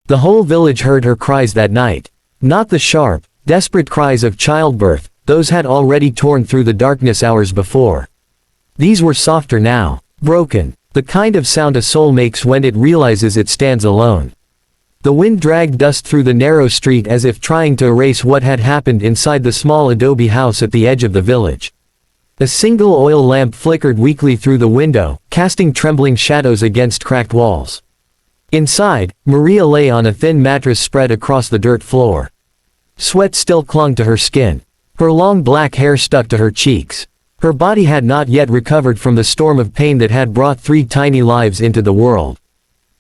The whole village heard her cries that night. Not the sharp, desperate cries of childbirth, those had already torn through the darkness hours before. These were softer now, broken, the kind of sound a soul makes when it realizes it stands alone. The wind dragged dust through the narrow street as if trying to erase what had happened inside the small adobe house at the edge of the village. A single oil lamp flickered weakly through the window, casting trembling shadows against cracked walls. Inside, Maria lay on a thin mattress spread across the dirt floor. Sweat still clung to her skin. Her long black hair stuck to her cheeks. Her body had not yet recovered from the storm of pain that had brought 3 tiny lives into the world.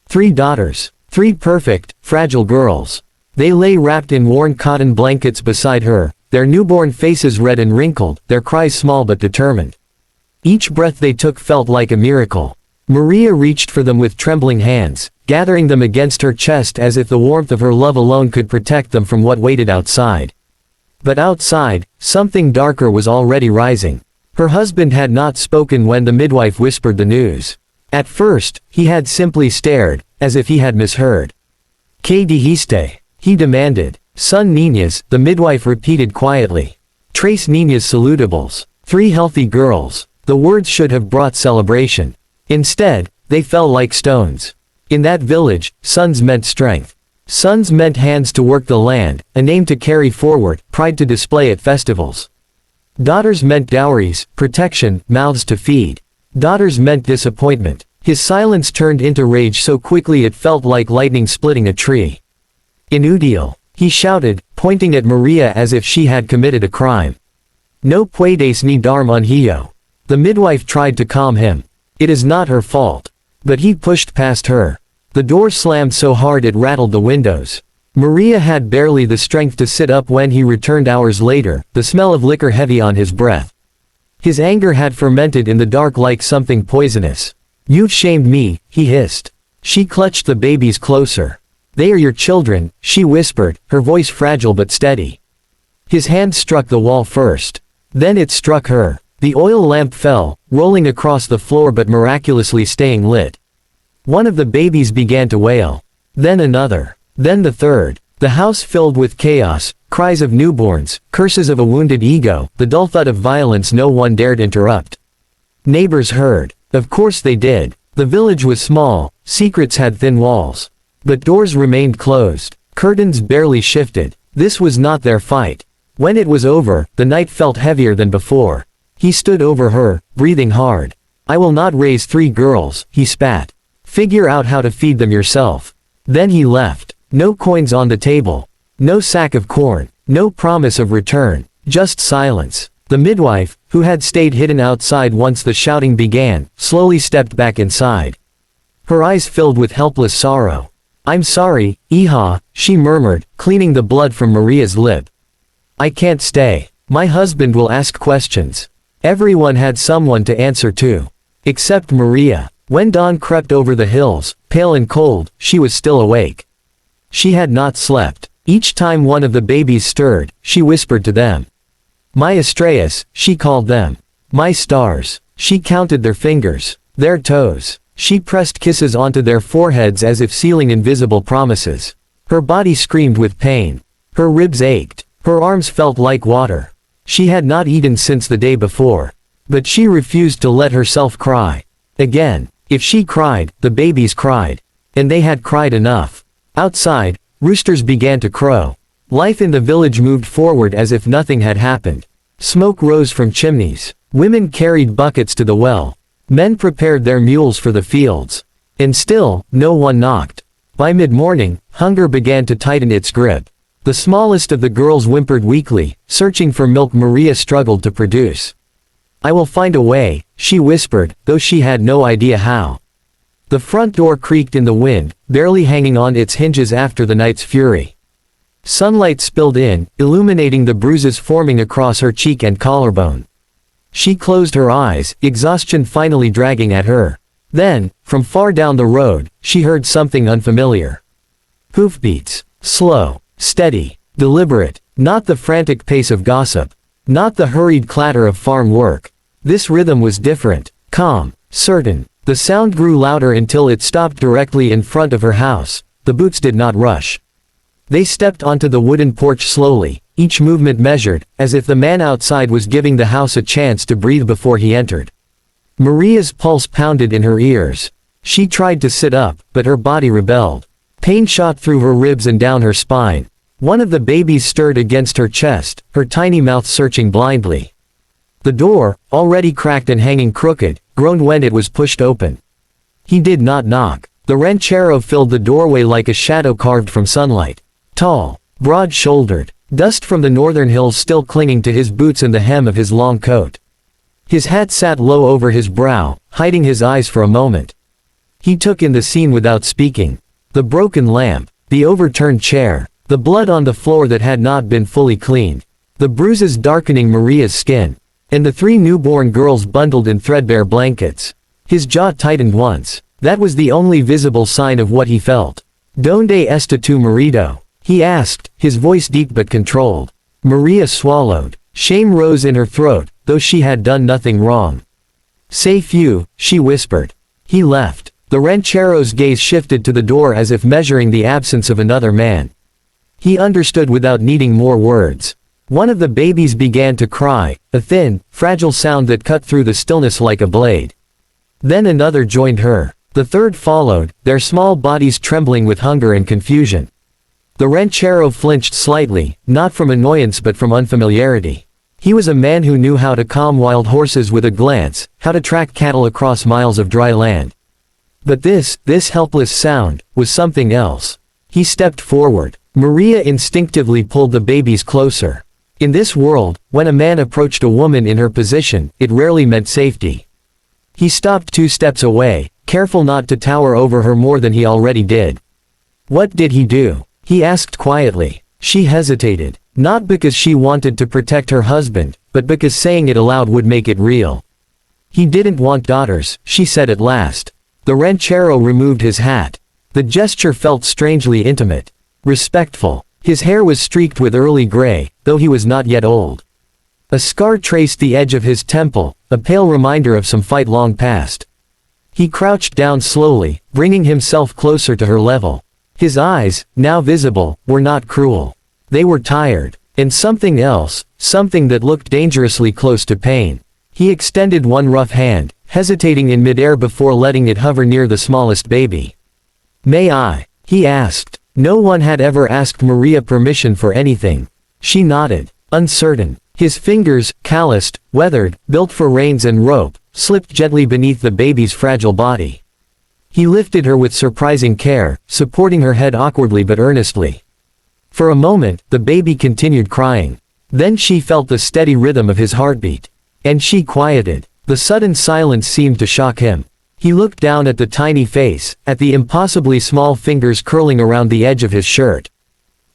3 daughters. 3 perfect, fragile girls. They lay wrapped in worn cotton blankets beside her, their newborn faces red and wrinkled, their cries small but determined. Each breath they took felt like a miracle. Maria reached for them with trembling hands, gathering them against her chest as if the warmth of her love alone could protect them from what waited outside. But outside, something darker was already rising. Her husband had not spoken when the midwife whispered the news. At first, he had simply stared, as if he had misheard. ¿Qué dijiste? He demanded. Son Niñas, the midwife repeated quietly. Tres niñas saludables. 3 healthy girls. The words should have brought celebration. Instead, they fell like stones. In that village, sons meant strength. Sons meant hands to work the land, a name to carry forward, pride to display at festivals. Daughters meant dowries, protection, mouths to feed. Daughters meant disappointment. His silence turned into rage so quickly it felt like lightning splitting a tree. Inútil, he shouted, pointing at Maria as if she had committed a crime. No puedes ni darme un hijo. The midwife tried to calm him. It is not her fault. But he pushed past her. The door slammed so hard it rattled the windows. Maria had barely the strength to sit up when he returned hours later, the smell of liquor heavy on his breath. His anger had fermented in the dark like something poisonous. You've shamed me, he hissed. She clutched the babies closer. They are your children, she whispered, her voice fragile but steady. His hand struck the wall first. Then it struck her. The oil lamp fell, rolling across the floor but miraculously staying lit. One of the babies began to wail. Then another. Then the third. The house filled with chaos, cries of newborns, curses of a wounded ego, the dull thud of violence no one dared interrupt. Neighbors heard. Of course they did. The village was small, secrets had thin walls. But doors remained closed. Curtains barely shifted. This was not their fight. When it was over, the night felt heavier than before. He stood over her, breathing hard. I will not raise 3 girls, he spat. Figure out how to feed them yourself. Then he left. No coins on the table. No sack of corn. No promise of return. Just silence. The midwife, who had stayed hidden outside once the shouting began, slowly stepped back inside. Her eyes filled with helpless sorrow. I'm sorry, hija, she murmured, cleaning the blood from Maria's lip. I can't stay. My husband will ask questions. Everyone had someone to answer to. Except Maria. When dawn crept over the hills, pale and cold, she was still awake. She had not slept. Each time one of the babies stirred, she whispered to them. My estrellas, she called them. My stars. She counted their fingers. Their toes. She pressed kisses onto their foreheads as if sealing invisible promises. Her body screamed with pain. Her ribs ached. Her arms felt like water. She had not eaten since the day before. But she refused to let herself cry. Again. If she cried, the babies cried. And they had cried enough. Outside, roosters began to crow. Life in the village moved forward as if nothing had happened. Smoke rose from chimneys. Women carried buckets to the well. Men prepared their mules for the fields. And still, no one knocked. By mid-morning, hunger began to tighten its grip. The smallest of the girls whimpered weakly, searching for milk Maria struggled to produce. I will find a way, she whispered, though she had no idea how. The front door creaked in the wind, barely hanging on its hinges after the night's fury. Sunlight spilled in, illuminating the bruises forming across her cheek and collarbone. She closed her eyes, exhaustion finally dragging at her. Then, from far down the road, she heard something unfamiliar. Hoofbeats. Slow, steady, deliberate, not the frantic pace of gossip. Not the hurried clatter of farm work. This rhythm was different, calm, certain. The sound grew louder until it stopped directly in front of her house. the boots did not rush. They stepped onto the wooden porch slowly, each movement measured, as if the man outside was giving the house a chance to breathe before he entered. Maria's pulse pounded in her ears. She tried to sit up, but her body rebelled. Pain shot through her ribs and down her spine. One of the babies stirred against her chest, her tiny mouth searching blindly. The door, already cracked and hanging crooked, groaned when it was pushed open. He did not knock. The ranchero filled the doorway like a shadow carved from sunlight. Tall, broad-shouldered, dust from the northern hills still clinging to his boots and the hem of his long coat. His hat sat low over his brow, hiding his eyes for a moment. He took in the scene without speaking. The broken lamp, the overturned chair, the blood on the floor that had not been fully cleaned, the bruises darkening Maria's skin, and the 3 newborn girls bundled in threadbare blankets. His jaw tightened once. That was the only visible sign of what he felt. "Donde está tu marido?" he asked, his voice deep but controlled. Maria swallowed. Shame rose in her throat, though she had done nothing wrong. "Safe you," she whispered. He left. The ranchero's gaze shifted to the door as if measuring the absence of another man. He understood without needing more words. One of the babies began to cry, a thin, fragile sound that cut through the stillness like a blade. Then another joined her. The third followed, their small bodies trembling with hunger and confusion. The ranchero flinched slightly, not from annoyance but from unfamiliarity. He was a man who knew how to calm wild horses with a glance, how to track cattle across miles of dry land. But this helpless sound, was something else. He stepped forward. Maria instinctively pulled the babies closer. In this world, when a man approached a woman in her position, it rarely meant safety. He stopped 2 steps away, careful not to tower over her more than he already did. "What did he do?" he asked quietly. She hesitated, not because she wanted to protect her husband, but because saying it aloud would make it real. "He didn't want daughters," she said at last. The ranchero removed his hat. The gesture felt strangely intimate. Respectful. His hair was streaked with early gray, though he was not yet old. A scar traced the edge of his temple, a pale reminder of some fight long past. He crouched down slowly, bringing himself closer to her level. His eyes, now visible, were not cruel. They were tired. And something else, something that looked dangerously close to pain. He extended one rough hand, hesitating in midair before letting it hover near the smallest baby. "May I?" he asked. No one had ever asked Maria permission for anything. She nodded, uncertain. His fingers, calloused, weathered, built for reins and rope, slipped gently beneath the baby's fragile body. He lifted her with surprising care, supporting her head awkwardly but earnestly. For a moment, the baby continued crying. Then she felt the steady rhythm of his heartbeat. And she quieted. The sudden silence seemed to shock him. He looked down at the tiny face, at the impossibly small fingers curling around the edge of his shirt.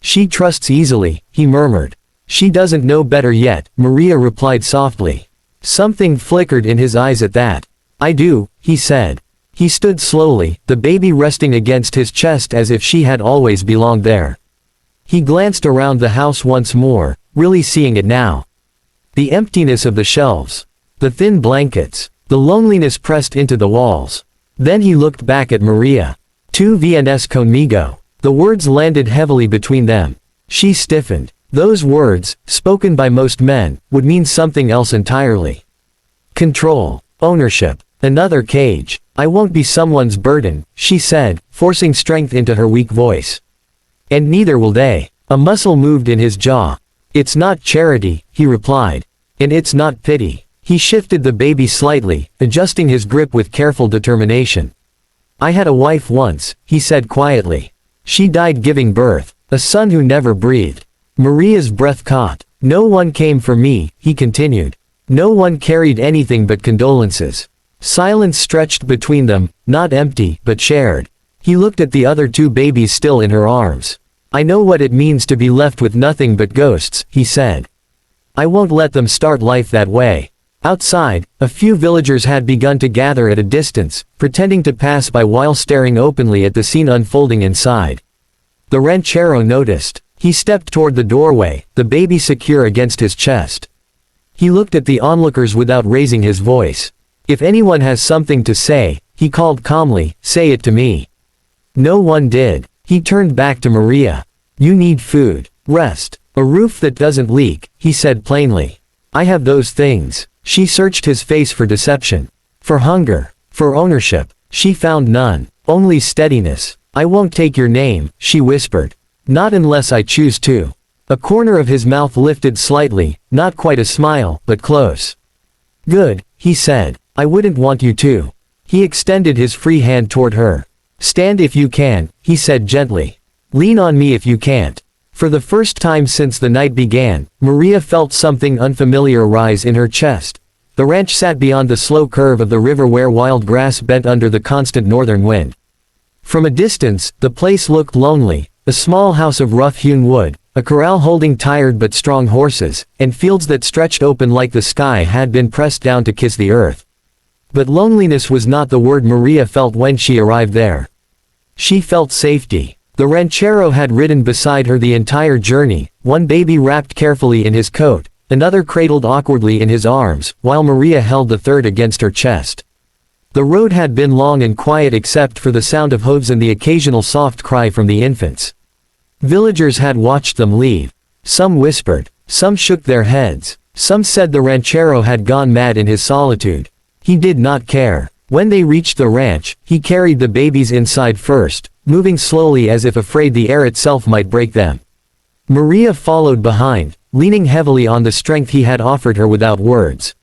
"She trusts easily," he murmured. "She doesn't know better yet," Maria replied softly. Something flickered in his eyes at that. "I do," he said. He stood slowly, the baby resting against his chest as if she had always belonged there. He glanced around the house once more, really seeing it now. The emptiness of the shelves. The thin blankets. The loneliness pressed into the walls. Then he looked back at Maria. "Tu vienes conmigo." The words landed heavily between them. She stiffened. Those words, spoken by most men, would mean something else entirely. Control. Ownership. Another cage. "I won't be someone's burden," she said, forcing strength into her weak voice. "And neither will they." A muscle moved in his jaw. "It's not charity," he replied. "And it's not pity." He shifted the baby slightly, adjusting his grip with careful determination. "I had a wife once," he said quietly. "She died giving birth. A son who never breathed." Maria's breath caught. "No one came for me," he continued. "No one carried anything but condolences." Silence stretched between them, not empty, but shared. He looked at the other 2 babies still in her arms. "I know what it means to be left with nothing but ghosts," he said. "I won't let them start life that way." Outside, a few villagers had begun to gather at a distance, pretending to pass by while staring openly at the scene unfolding inside. The ranchero noticed. He stepped toward the doorway, the baby secure against his chest. He looked at the onlookers without raising his voice. "If anyone has something to say," he called calmly, "say it to me." No one did. He turned back to Maria. "You need food, rest, a roof that doesn't leak," he said plainly. "I have those things." She searched his face for deception. For hunger. For ownership. She found none. Only steadiness. "I won't take your name," she whispered. "Not unless I choose to." A corner of his mouth lifted slightly, not quite a smile, but close. "Good," he said. "I wouldn't want you to." He extended his free hand toward her. "Stand if you can," he said gently. "Lean on me if you can't." For the first time since the night began, Maria felt something unfamiliar rise in her chest. The ranch sat beyond the slow curve of the river where wild grass bent under the constant northern wind. From a distance, the place looked lonely, a small house of rough-hewn wood, a corral holding tired but strong horses, and fields that stretched open like the sky had been pressed down to kiss the earth. But loneliness was not the word Maria felt when she arrived there. She felt safety. The ranchero had ridden beside her the entire journey, one baby wrapped carefully in his coat, another cradled awkwardly in his arms, while Maria held the third against her chest. The road had been long and quiet except for the sound of hooves and the occasional soft cry from the infants. Villagers had watched them leave. Some whispered, some shook their heads, some said the ranchero had gone mad in his solitude. He did not care. When they reached the ranch, he carried the babies inside first, moving slowly as if afraid the air itself might break them. Maria followed behind, leaning heavily on the strength he had offered her without words.